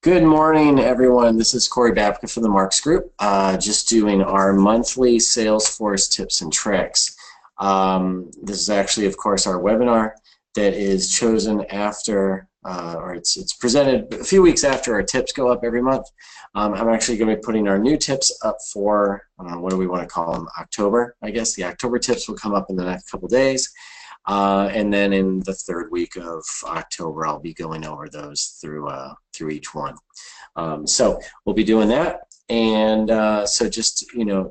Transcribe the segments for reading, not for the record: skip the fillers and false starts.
Good morning, everyone. This is Corey Babka from the Marks Group, just doing our monthly Salesforce tips and tricks. This is actually, of course, our webinar that is chosen after, or it's presented a few weeks after our tips go up every month. I'm actually going to be putting our new tips up for, what do we want to call them, October, I guess. The October tips will come up in the next couple days. And then in the third week of October, I'll be going over those through each one. So we'll be doing that. And so just,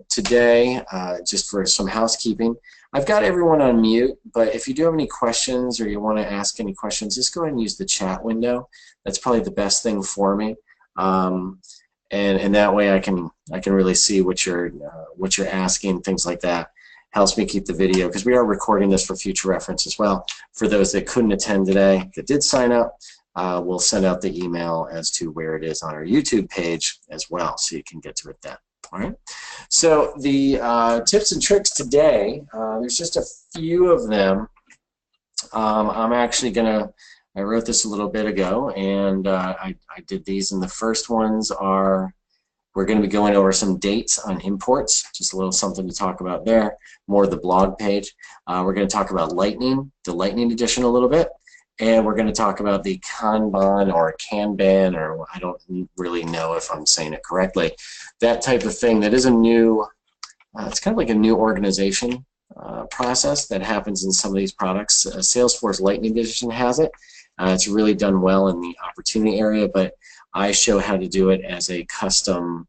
today, just for some housekeeping, I've got everyone on mute, but if you do have any questions or you want to ask any questions, just go ahead and use the chat window. That's probably the best thing for me. And that way I can really see what you're asking, things like that. Helps me keep the video, because we are recording this for future reference as well. For those that couldn't attend today, that did sign up, we'll send out the email as to where it is on our YouTube page as well, so you can get to it then. All right. So the tips and tricks today, there's just a few of them. I'm actually I wrote this a little bit ago, and I did these, and the first ones are, we're going to be going over some dates on imports, just a little something to talk about there, more of the blog page. We're going to talk about Lightning, the Lightning edition a little bit, and we're going to talk about the Kanban or Kanban, or I don't really know if I'm saying it correctly, that type of thing that is a new, it's kind of like a new organization process that happens in some of these products. Salesforce Lightning edition has it. It's really done well in the opportunity area, but I show how to do it as a custom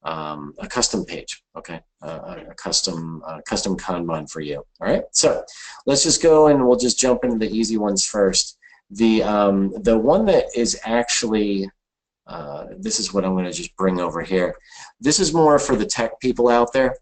page, okay, a custom Kanban for you. All right, so let's just go and we'll just jump into the easy ones first. The one that is actually this is what I'm going to just bring over here. This is more for the tech people out there.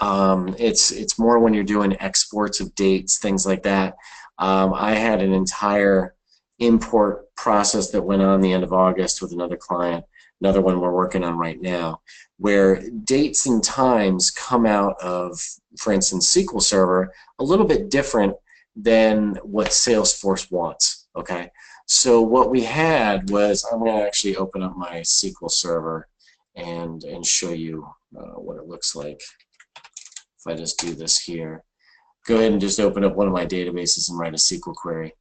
It's more when you're doing exports of dates, things like that. I had an entire import process that went on the end of August with another client, another one we're working on right now, where dates and times come out of, for instance, SQL Server a little bit different than what Salesforce wants. Okay, so what we had was, I'm going to actually open up my SQL Server and show you what it looks like. If I just do this here, go ahead and just open up one of my databases and write a SQL query.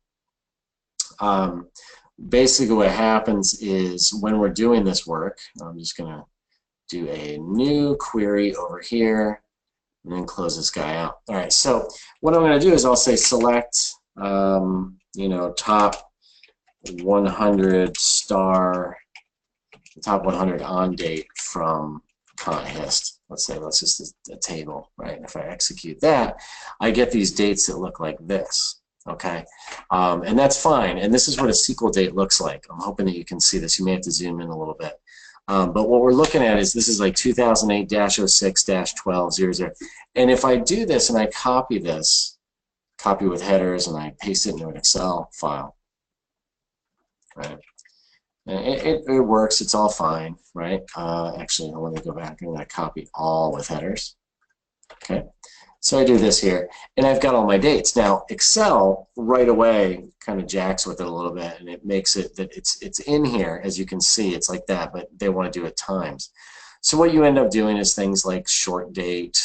Basically what happens is when we're doing this work, I'm just going to do a new query over here and then close this guy out. All right, so what I'm going to do is I'll say select top 100 top 100 on date from Conhist. Let's just a table, right? If I execute that, I get these dates that look like this. Okay, and that's fine, and this is what a SQL date looks like. I'm hoping that you can see this. You may have to zoom in a little bit. But what we're looking at is, this is like 2008-06-1200. And if I do this and I copy this, copy with headers, and I paste it into an Excel file, right? And it works, it's all fine, right? Actually, let me go back. I'm going to copy all with headers. Okay. So I do this here, and I've got all my dates. Now, Excel right away kind of jacks with it a little bit, and it makes it that it's in here. As you can see, it's like that, but they want to do it times. So what you end up doing is things like short date,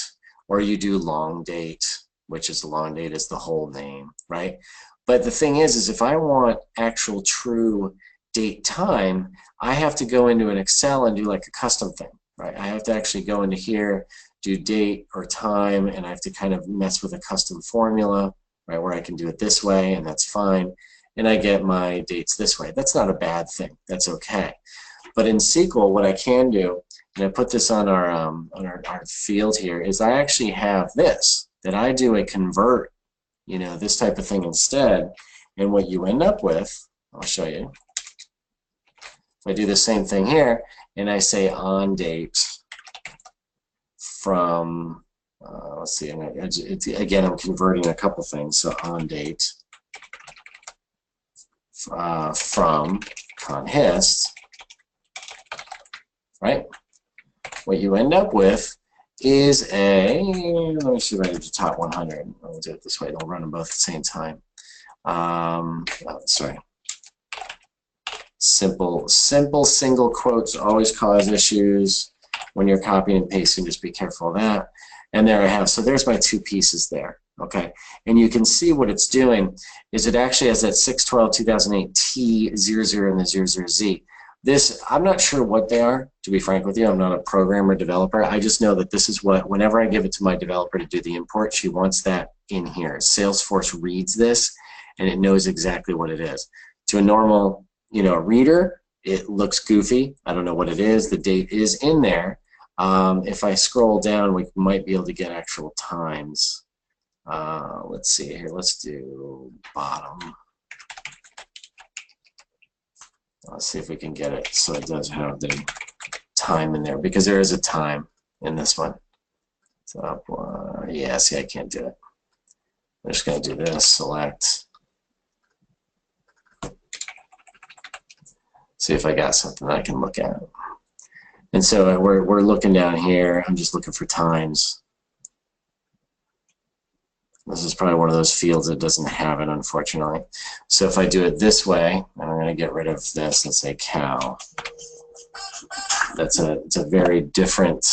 or you do long date, which is the long date is the whole name, right? But the thing is if I want actual true date time, I have to go into an Excel and do like a custom thing, right? I have to actually go into here, do date or time, and I have to kind of mess with a custom formula, right, where I can do it this way, and that's fine, and I get my dates this way. That's not a bad thing. That's okay. But in SQL, what I can do, and I put this on our field here, is I actually have this, that I do a convert, this type of thing instead, and what you end up with, I'll show you. If I do the same thing here, and I say on date from, let's see, again, I'm converting a couple things, so on date from Conhist, right? What you end up with is let me see if I do the top 100. I'll do it this way, they'll run them both at the same time. Sorry. Simple single quotes always cause issues when you're copying and pasting. Just be careful of that. And there I have, so there's my two pieces there, okay? And you can see what it's doing is it actually has that 612-2008 T00 and the 00Z. This, I'm not sure what they are, to be frank with you. I'm not a programmer developer. I just know that this is what, whenever I give it to my developer to do the import, she wants that in here. Salesforce reads this, and it knows exactly what it is. To a normal, reader, it looks goofy. I don't know what it is. The date is in there. If I scroll down, we might be able to get actual times. Let's see here. Let's do bottom. Let's see if we can get it so it does have the time in there, because there is a time in this one. So, yeah, see, I can't do it. I'm just going to do this, select. See if I got something I can look at. And so we're looking down here. I'm just looking for times. This is probably one of those fields that doesn't have it, unfortunately. So if I do it this way, and I'm going to get rid of this and say cow. It's a very different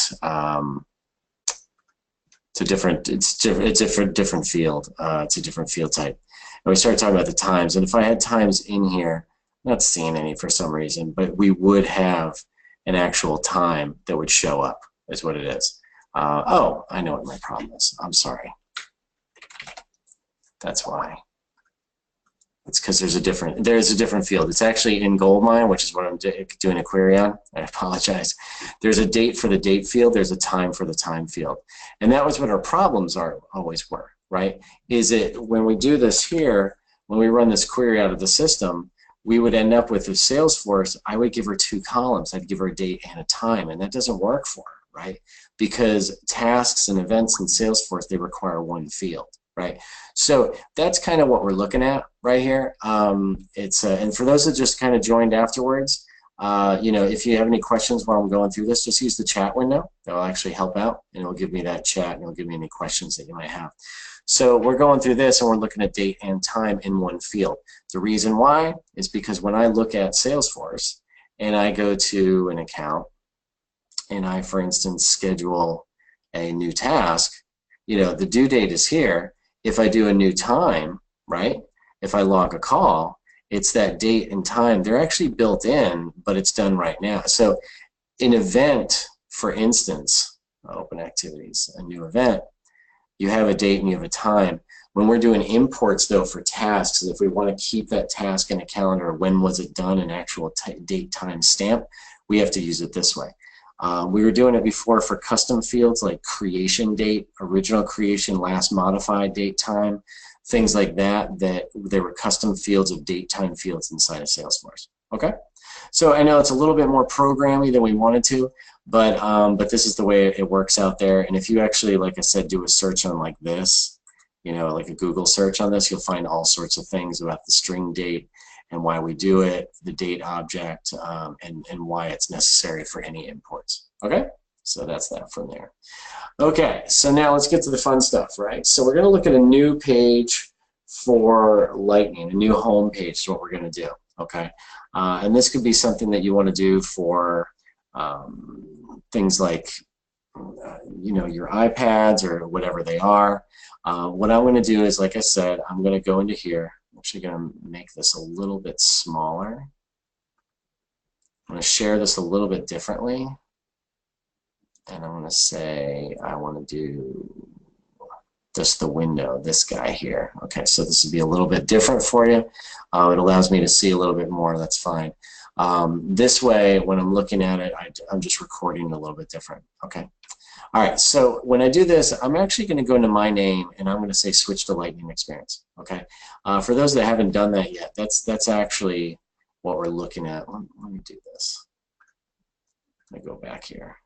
it's a different field. It's a different field type. And we started talking about the times, and if I had times in here, I'm not seeing any for some reason, but we would have an actual time that would show up, is what it is. Oh, I know what my problem is. I'm sorry. That's why. It's because there's a different field. It's actually in Goldmine, which is what I'm doing a query on. I apologize. There's a date for the date field. There's a time for the time field. And that was what our problems always were, right? Is it when we do this here, when we run this query out of the system, we would end up with, Salesforce, I would give her two columns. I'd give her a date and a time, and that doesn't work for her, right? Because tasks and events in Salesforce, they require one field. Right, so that's kind of what we're looking at right here. And for those that just kind of joined afterwards, if you have any questions while I'm going through this, just use the chat window. That'll actually help out, and it'll give me that chat, and it'll give me any questions that you might have. So we're going through this, and we're looking at date and time in one field. The reason why is because when I look at Salesforce and I go to an account, and I, for instance, schedule a new task, the due date is here. If I do a new time, right, if I log a call, it's that date and time. They're actually built in, but it's done right now. So an event, for instance, open activities, a new event, you have a date and you have a time. When we're doing imports, though, for tasks, if we want to keep that task in a calendar, when was it done, an actual date time stamp, we have to use it this way. We were doing it before for custom fields like creation date, original creation, last modified date time, things like that, that there were custom fields of date time fields inside of Salesforce. Okay? So I know it's a little bit more programmy than we wanted to, but this is the way it works out there. And if you actually, like I said, do a search on like this, like a Google search on this, you'll find all sorts of things about the string date and why we do it, the date object, and why it's necessary for any imports. Okay? So that's that from there. Okay, so now let's get to the fun stuff, right? So we're going to look at a new page for Lightning, a new home page is what we're going to do, okay? And this could be something that you want to do for things like, your iPads or whatever they are. What I'm going to do is, like I said, I'm going to go into here. I'm actually going to make this a little bit smaller. I'm going to share this a little bit differently. And I'm going to say I want to do just the window, this guy here. Okay, so this would be a little bit different for you. It allows me to see a little bit more. That's fine. This way, when I'm looking at it, I'm just recording a little bit different. Okay. All right, so when I do this, I'm actually going to go into my name, and I'm going to say switch to Lightning Experience. Okay, for those that haven't done that yet, that's actually what we're looking at. Let me do this. Let me go back here.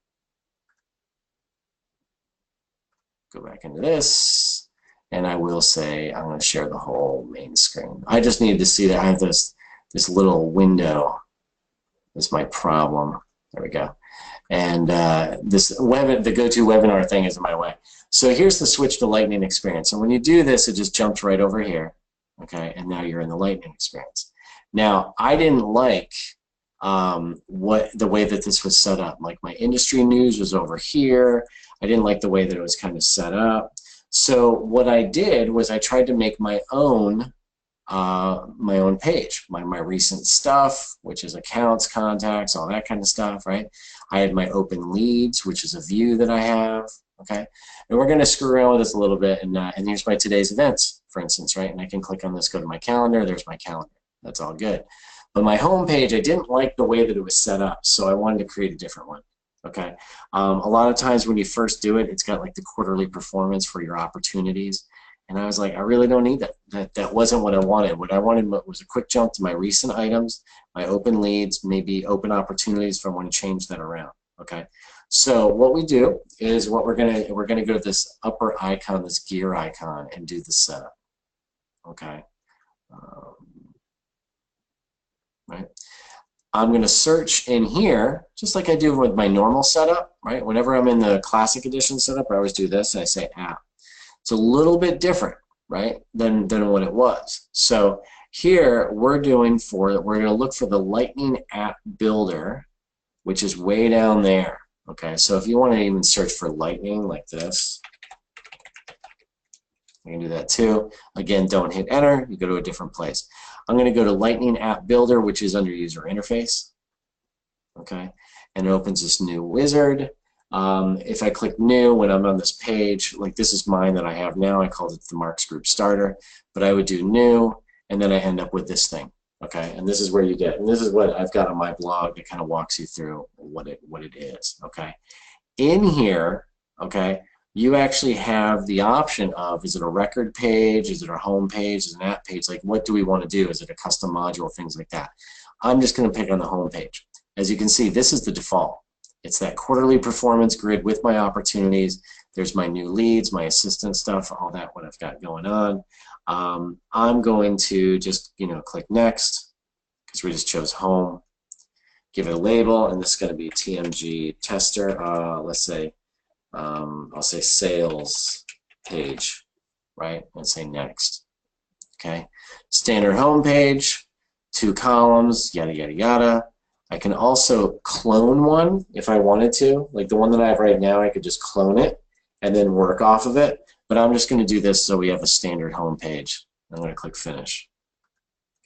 Go back into this, and I will say I'm going to share the whole main screen. I just needed to see that I have this little window. That's my problem. There we go. And the go-to webinar thing is in my way. So here's the switch to Lightning Experience. And when you do this, it just jumps right over here. Okay, and now you're in the Lightning Experience. Now, I didn't like the way that this was set up. Like my industry news was over here. I didn't like the way that it was kind of set up. So what I did was I tried to make my own page, my recent stuff, which is accounts, contacts, all that kind of stuff, right? I had my open leads, which is a view that I have, okay? And we're going to screw around with this a little bit, and here's my today's events, for instance, right? And I can click on this, go to my calendar, there's my calendar. That's all good. But my home page, I didn't like the way that it was set up, so I wanted to create a different one, okay? A lot of times when you first do it, it's got like the quarterly performance for your opportunities. And I was like, I really don't need that. That wasn't what I wanted. What I wanted was a quick jump to my recent items, my open leads, maybe open opportunities if I want to change that around. Okay. So what we do is we're gonna go to this upper icon, this gear icon, and do the setup. Okay. Right. I'm going to search in here, just like I do with my normal setup, right? Whenever I'm in the Classic Edition setup, I always do this. I say app. It's a little bit different, right, than what it was. So here we're going to look for the Lightning App Builder, which is way down there. Okay, so if you want to even search for Lightning like this, you can do that too. Again, don't hit enter. You go to a different place. I'm going to go to Lightning App Builder, which is under User Interface. Okay, and it opens this new wizard. If I click new when I'm on this page, like this is mine that I have now, I called it the Marks Group Starter, but I would do new, and then I end up with this thing, okay? And this is where you get, and this is what I've got on my blog that kind of walks you through what it is, okay? In here, okay, you actually have the option of, is it a record page, is it a home page, is it an app page, like what do we want to do, is it a custom module, things like that. I'm just going to pick on the home page. As you can see, this is the default. It's that quarterly performance grid with my opportunities. There's my new leads, my assistant stuff, all that what I've got going on. I'm going to just, click next because we just chose home. Give it a label, and this is going to be TMG tester. Let's say, I'll say sales page, right? And say next. Okay. Standard home page, 2 columns, yada, yada, yada. I can also clone one if I wanted to. Like the one that I have right now, I could just clone it and then work off of it. But I'm just going to do this so we have a standard home page. I'm going to click Finish.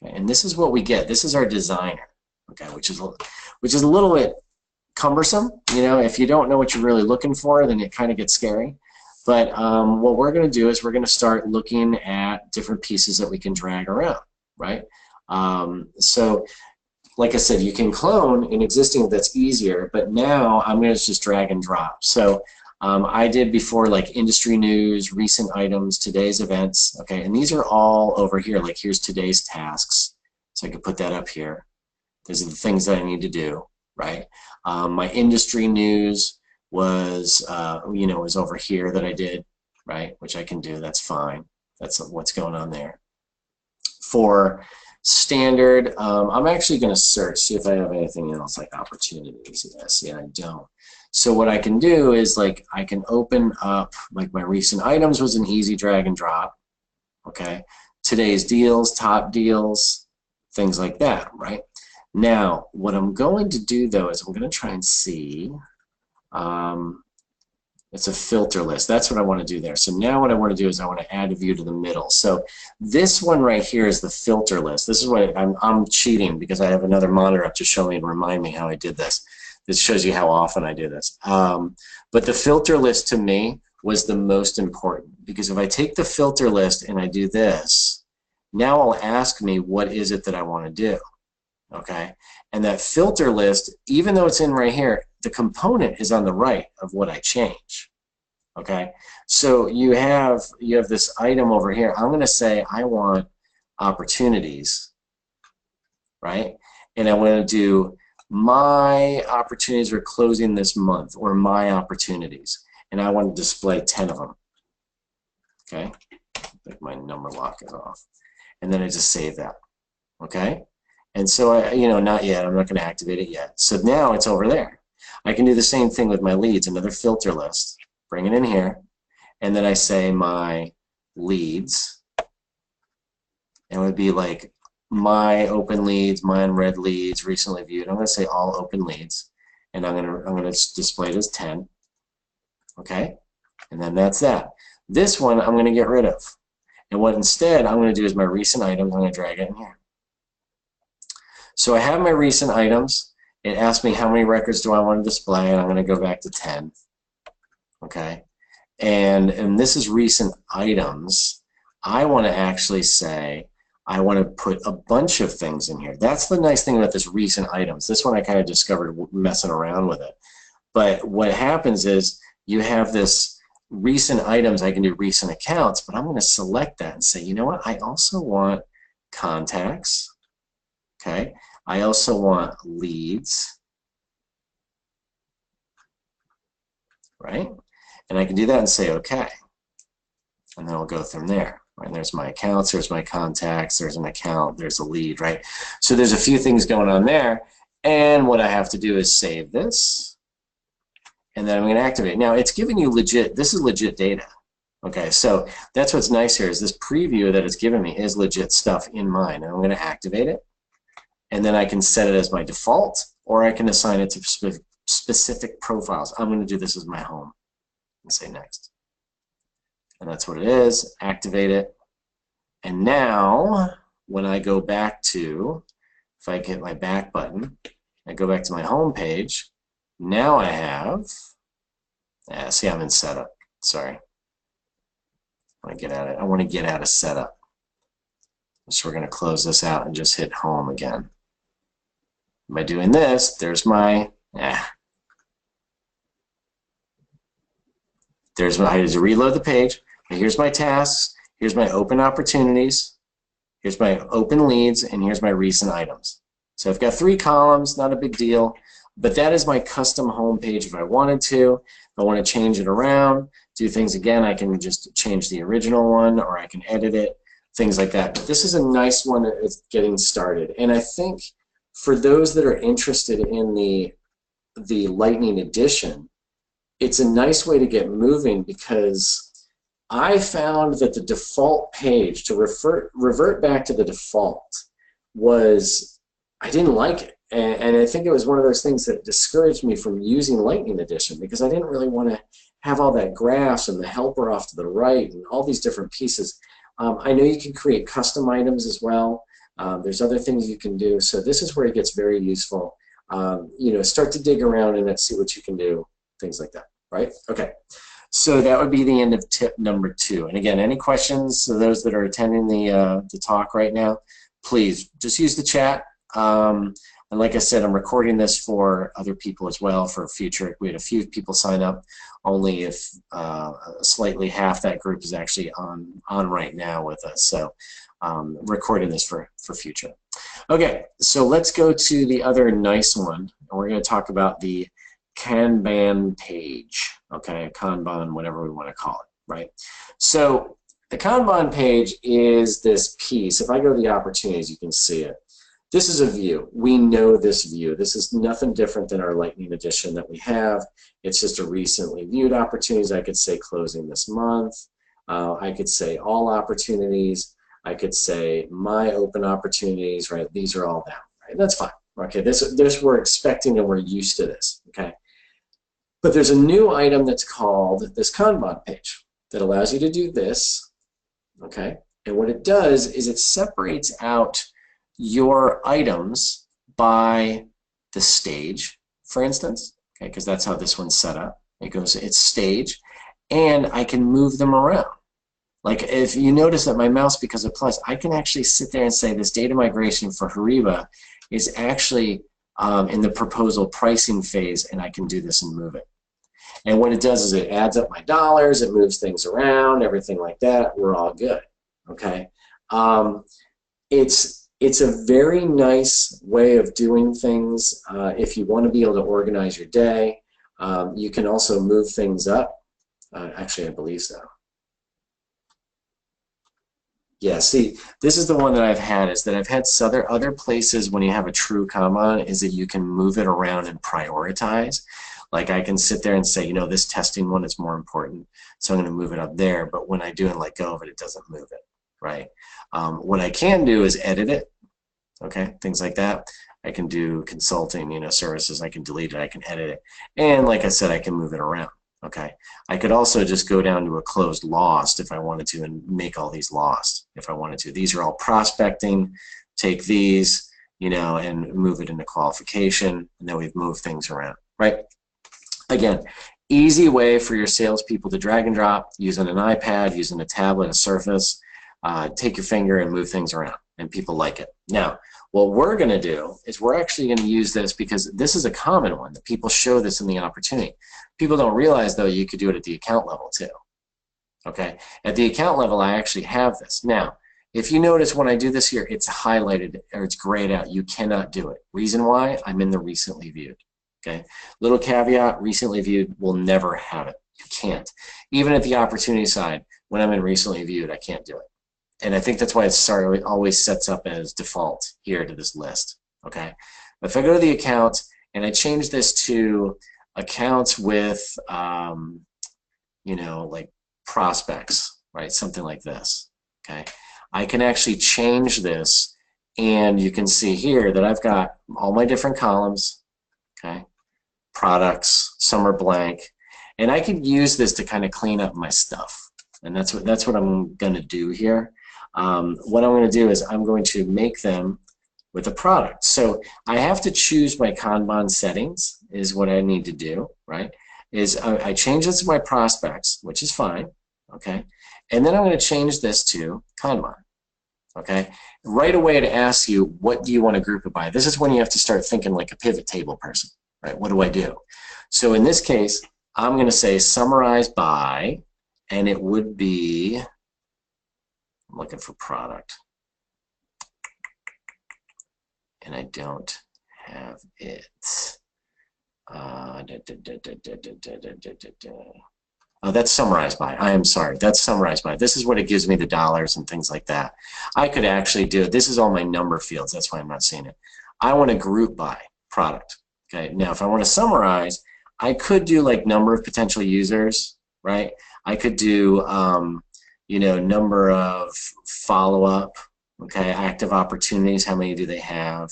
Okay, and this is what we get. This is our designer, okay, which is a little bit cumbersome. If you don't know what you're really looking for, then it kind of gets scary. But what we're going to do is we're going to start looking at different pieces that we can drag around, right? So like I said, you can clone an existing, that's easier, but now I'm going to just drag and drop. So I did before like industry news, recent items, today's events, okay, and these are all over here, like here's today's tasks, so I could put that up here. These are the things that I need to do, right? My industry news was, was over here that I did, right, which I can do, that's fine. That's what's going on there. For standard, I'm actually going to search, see if I have anything else like opportunities. Yes, yeah, I don't. So what I can do is like I can open up, like my recent items was an easy drag and drop, okay? Today's deals, top deals, things like that, right? Now, what I'm going to do though is I'm going to try and see, it's a filter list. That's what I want to do there. So now what I want to do is I want to add a view to the middle. So this one right here is the filter list. This is what I'm cheating because I have another monitor up to show me and remind me how I did this. This shows you how often I do this. But the filter list to me was the most important because if I take the filter list and I do this, now it'll ask me what is it that I want to do. Okay, and that filter list, even though it's in right here, the component is on the right of what I change. Okay, so you have this item over here. I'm going to say I want opportunities, right? And I want to do my opportunities are closing this month, or my opportunities, and I want to display 10 of them. Okay, like my number lock is off, and then I just save that. Okay. And so, not yet. I'm not going to activate it yet. So now it's over there. I can do the same thing with my leads, another filter list. Bring it in here. And then I say my leads. And it would be like my open leads, my unread leads, recently viewed. I'm going to say all open leads, and I'm going to display it as 10. Okay, and then that's that. This one I'm going to get rid of, and what instead I'm going to do is my recent items. I'm going to drag it in here. So I have my recent items. It asks me how many records do I want to display, and I'm going to go back to 10. Okay, and this is recent items. I want to actually say I want to put a bunch of things in here. That's the nice thing about this recent items. This one I kind of discovered messing around with it. But what happens is you have this recent items. I can do recent accounts, but I'm going to select that and say, you know what? I also want contacts. Okay. I also want leads. Right? And I can do that and say OK. And then I'll go from there. Right? There's my accounts, there's my contacts, there's an account, there's a lead, right? So there's a few things going on there. And what I have to do is save this. And then I'm going to activate. Now it's giving you legit, this is legit data. Okay, so that's what's nice here is this preview that it's giving me is legit stuff in mine. And I'm going to activate it. And then I can set it as my default, or I can assign it to specific profiles. I'm going to do this as my home and say next. And that's what it is. Activate it. And now when I go back to, if I hit my back button, I go back to my home page. Now I have, see, I'm in setup. Sorry. I want to get at it. I want to get out of setup. So we're going to close this out and just hit home again. By doing this, there's my, there's my, I had to reload the page. Here's my tasks. Here's my open opportunities. Here's my open leads, and here's my recent items. So I've got 3 columns, not a big deal, but that is my custom home page if I wanted to. If I want to change it around, do things again, I can just change the original one, or I can edit it, things like that. But this is a nice one that is getting started. And I think for those that are interested in the Lightning Edition, it's a nice way to get moving, because I found that the default page, to revert back to the default, was, I didn't like it. And I think it was one of those things that discouraged me from using Lightning Edition, because I didn't really want to have all that graphs and the helper off to the right and all these different pieces. I know you can create custom items as well. There's other things you can do. So this is where it gets very useful. You know, start to dig around and let's see what you can do, things like that, right? Okay. So that would be the end of tip number 2. And again, any questions, so those that are attending the talk right now, please just use the chat. And like I said, I'm recording this for other people as well for future. We had a few people sign up, only if slightly half that group is actually on right now with us. So recording this for future. Okay, so let's go to the other nice one. And we're going to talk about the Kanban page, okay, Kanban, whatever we want to call it, right? So the Kanban page is this piece. If I go to the opportunities, you can see it. This is a view. We know this view. This is nothing different than our Lightning Edition that we have. It's just a recently viewed opportunities. I could say closing this month. I could say all opportunities. I could say my open opportunities, right? These are all down, right? That's fine. Okay, this we're expecting and we're used to this, okay? But there's a new item that's called this Kanban page that allows you to do this, okay? And what it does is it separates out your items by the stage, for instance, okay, because that's how this one's set up. It goes, it's stage, and I can move them around. Like if you notice that my mouse, because of plus, I can actually sit there and say this data migration for Hariba is actually in the proposal pricing phase, and I can do this and move it. And what it does is it adds up my dollars, it moves things around, everything like that. We're all good, okay? It's a very nice way of doing things if you want to be able to organize your day. You can also move things up. Actually, I believe so. Yeah, see, this is the one that I've had, is that I've had other places when you have a true Kanban is that you can move it around and prioritize. Like I can sit there and say, you know, this testing one is more important, so I'm going to move it up there. But when I do and let go of it, it doesn't move it, right? What I can do is edit it. okay, things like that. I can do consulting, services. I can delete it. I can edit it. And like I said, I can move it around. Okay. I could also just go down to a closed lost if I wanted to and make all these lost if I wanted to. These are all prospecting. Take these, and move it into qualification. And then we've moved things around, right? Again, easy way for your salespeople to drag and drop using an iPad, using a tablet, a Surface. Take your finger and move things around, and people like it. Now, what we're going to do is we're actually going to use this because this is a common one that people show this in the opportunity. People don't realize, though, you could do it at the account level, too. Okay? At the account level, I actually have this. Now, if you notice when I do this here, it's highlighted or it's grayed out. You cannot do it. Reason why? I'm in the recently viewed. Okay? Little caveat, recently viewed will never have it. You can't. Even at the opportunity side, when I'm in recently viewed, I can't do it. And I think that's why it always sets up as default here to this list. Okay? But if I go to the account and I change this to accounts with, like prospects, right? Something like this. Okay? I can actually change this, and you can see here that I've got all my different columns. Okay? Products, some are blank, and I can use this to kind of clean up my stuff. And that's what I'm going to do here. What I'm going to do is I'm going to make them with a product. So I have to choose my Kanban settings is what I need to do, right? Is I change this to my prospects, which is fine, okay? And then I'm going to change this to Kanban, okay? Right away it asks you, what do you want to group it by? This is when you have to start thinking like a pivot table person, right? What do I do? So in this case, I'm going to say summarize by, and it would be, I'm looking for product, and I don't have it. Oh, that's summarized by. I am sorry. That's summarized by. This is what it gives me the dollars and things like that. I could actually do it. This is all my number fields. That's why I'm not seeing it. I want to group by product. Okay. Now, if I want to summarize, I could do like number of potential users, right? I could do, number of follow-up, okay, active opportunities, how many do they have?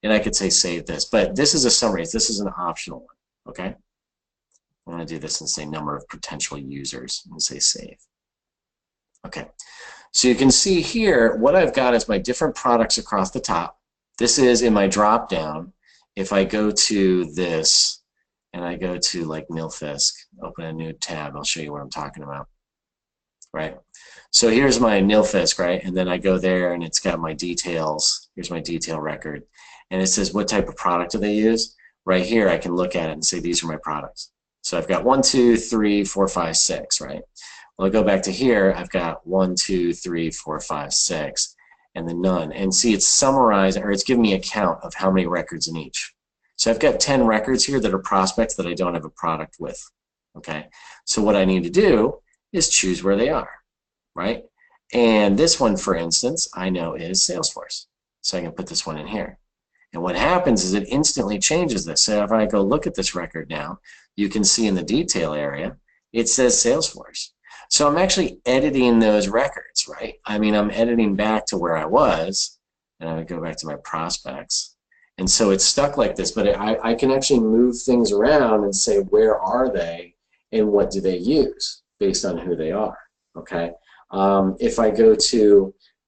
And I could say save this. But this is a summary. This is an optional one, okay? I'm going to do this and say number of potential users and say save. Okay. So you can see here what I've got is my different products across the top. This is in my drop-down. If I go to this and I go to like Nilfisk, open a new tab, I'll show you what I'm talking about. Right? So here's my Nilfisk, right? And then I go there and it's got my details. Here's my detail record. And it says what type of product do they use. Right here I can look at it and say these are my products. So I've got 1, 2, 3, 4, 5, 6, right? Well, I go back to here, I've got 1, 2, 3, 4, 5, 6, and then none. And see, it's summarized, or it's giving me a count of how many records in each. So I've got 10 records here that are prospects that I don't have a product with, okay? So what I need to do is choose where they are, right? And this one, for instance, I know is Salesforce. So I can put this one in here. And what happens is it instantly changes this. So if I go look at this record now, you can see in the detail area, it says Salesforce. So I'm actually editing those records, right? I mean, I'm editing back to where I was, and I would go back to my prospects. And so it's stuck like this, but I can actually move things around and say, where are they and what do they use based on who they are, okay? If I go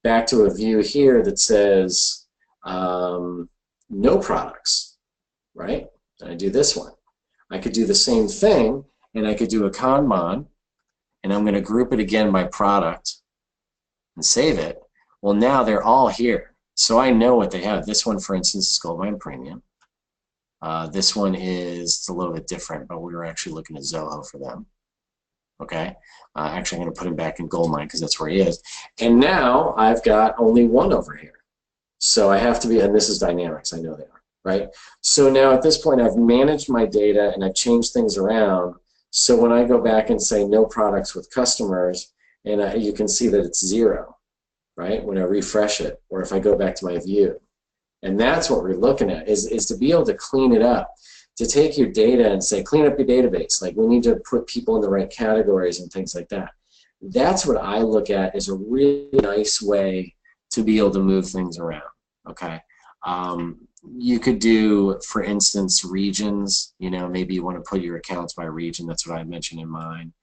back to a view here that says no products, right? And I do this one. I could do the same thing, and I could do a Kanban, and I'm going to group it again by product and save it. Well, now they're all here. So I know what they have. This one, for instance, is Goldmine Premium. This one is a little bit different, but we were actually looking at Zoho for them. Okay? Actually, I'm going to put him back in Goldmine because that's where he is. And now I've got only one over here. So I have to be, and this is Dynamics. I know they are, right? So now at this point, I've managed my data and I've changed things around. So when I go back and say no products with customers, and you can see that it's 0. Right, when I refresh it, or if I go back to my view. And that's what we're looking at, is to be able to clean it up, to take your data and say, clean up your database. Like we need to put people in the right categories and things like that. That's what I look at as a really nice way to be able to move things around, okay? You could do, for instance, regions. You know, maybe you want to put your accounts by region. That's what I mentioned in mine.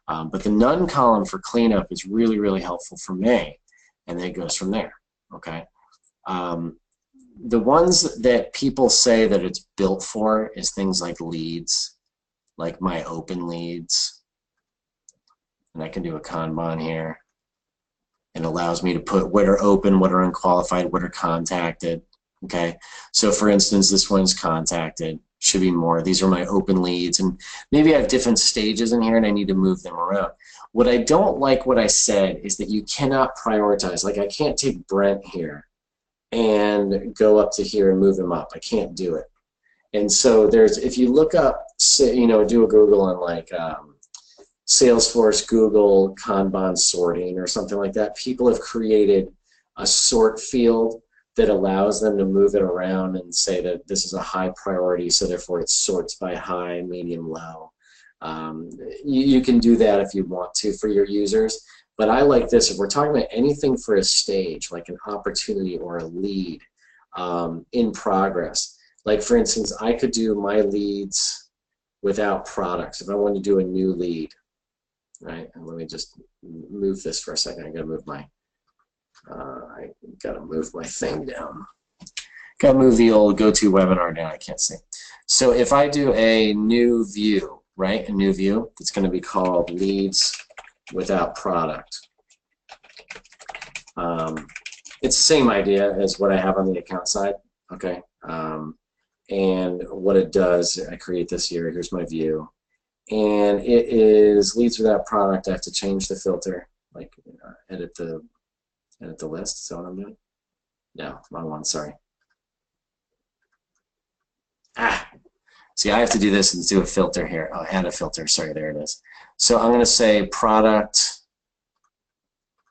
But the none column for cleanup is really, really helpful for me, and then it goes from there. Okay. The ones that people say that it's built for is things like leads, like my open leads. And I can do a Kanban here. It allows me to put what are open, what are unqualified, what are contacted. Okay, so for instance, this one's contacted. Should be more. These are my open leads, and maybe I have different stages in here and I need to move them around. What I don't like what I said is that you cannot prioritize. Like I can't take Brent here and go up to here and move him up. I can't do it. And so there's, if you look up, you know, do a Google on like Salesforce, Google, Kanban sorting or something like that, people have created a sort field that allows them to move it around and say that this is a high priority, so therefore it sorts by high, medium, low. You can do that if you want to for your users, but I like this. If we're talking about anything for a stage, like an opportunity or a lead in progress, like for instance, I could do my leads without products. If I want to do a new lead, right? And let me just move this for a second. I gotta move my thing down. Gotta move the old GoToWebinar down. I can't see. So if I do a new view, right? A new view that's going to be called leads without product. It's the same idea as what I have on the account side. Okay. And what it does, I create this here. Here's my view. And it is leads without product. I have to change the filter, like edit the list. Is that what I'm doing? No, wrong one. Sorry. See, I have to do this and do a filter here. Oh, add a filter. Sorry, there it is. So I'm going to say product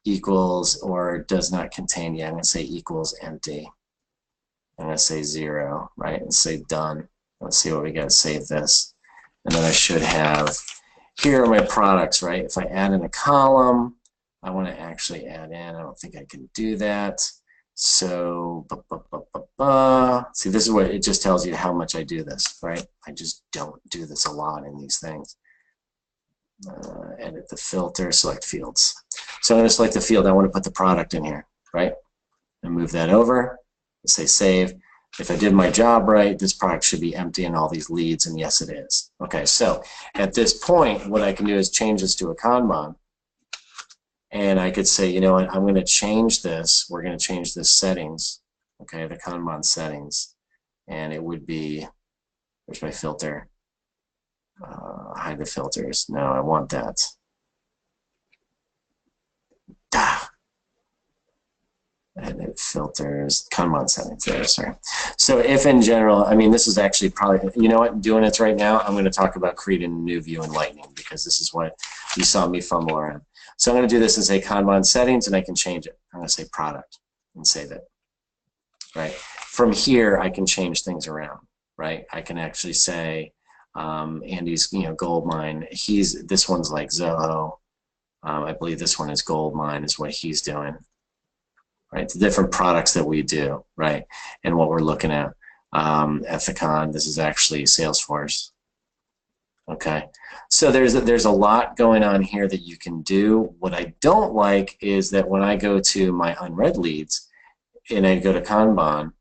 equals or does not contain. Yeah, I'm going to say equals empty. I'm going to say 0, right? And say done. Let's see what we got. Save this. And then I should have, here are my products, right? If I add in a column, I want to actually add in. I don't think I can do that. So, see, this is what it just tells you how much I do this, right? I just don't do this a lot in these things. Edit the filter, select fields. So I'm going to select the field. I want to put the product in here, right? And move that over. Say save. If I did my job right, this product should be empty in all these leads, and yes, it is. Okay, so at this point, what I can do is change this to a Kanban, and I could say, you know what, I'm going to change this. We're going to change this settings, okay, the Kanban settings, and it would be, where's my filter? Hide the filters. No, I want that. Edit filters, Kanban settings there, sorry. So if in general, I mean, this is actually probably, you know what, doing it right now, I'm going to talk about creating a new view in Lightning because this is what you saw me fumble around. So I'm going to do this and say Kanban settings, and I can change it. I'm going to say product and save it, right? From here, I can change things around, right? I can actually say, Andy's, you know, gold mine, this one's like Zoho. I believe this one is gold mine is what he's doing. Right, the different products that we do, right, and what we're looking at. Ethicon, this is actually Salesforce. Okay, so there's a lot going on here that you can do. What I don't like is that when I go to my unread leads and I go to Kanban, it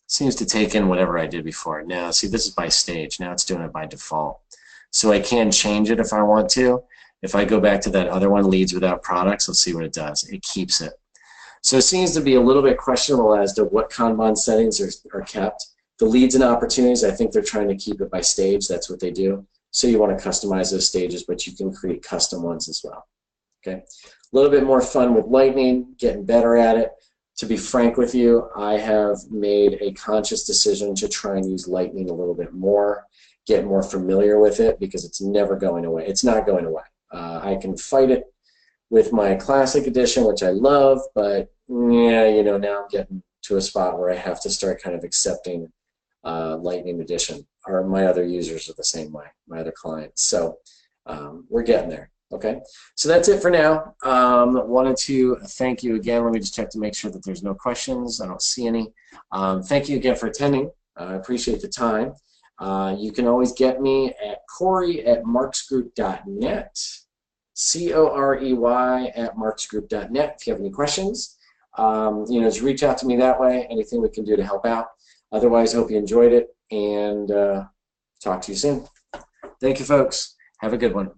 seems to take in whatever I did before. Now, see, this is by stage. Now it's doing it by default. So I can change it if I want to. If I go back to that other one, leads without products, let's see what it does. It keeps it. So it seems to be a little bit questionable as to what Kanban settings are kept. The leads and opportunities, I think they're trying to keep it by stage. That's what they do. So you want to customize those stages, but you can create custom ones as well. Okay, a little bit more fun with Lightning, getting better at it. To be frank with you, I have made a conscious decision to try and use Lightning a little bit more, get more familiar with it because it's never going away. It's not going away. I can fight it with my Classic Edition, which I love, but yeah, you know, now I'm getting to a spot where I have to start kind of accepting Lightning Edition, or my other users are the same way, my other clients. So we're getting there. Okay, so that's it for now. Wanted to thank you again. Let me just check to make sure that there's no questions. I don't see any. Thank you again for attending. I appreciate the time. You can always get me at Corey@marksgroup.net, Corey@marksgroup.net if you have any questions. Just reach out to me that way. Anything we can do to help out. Otherwise, hope you enjoyed it, and talk to you soon. Thank you, folks. Have a good one.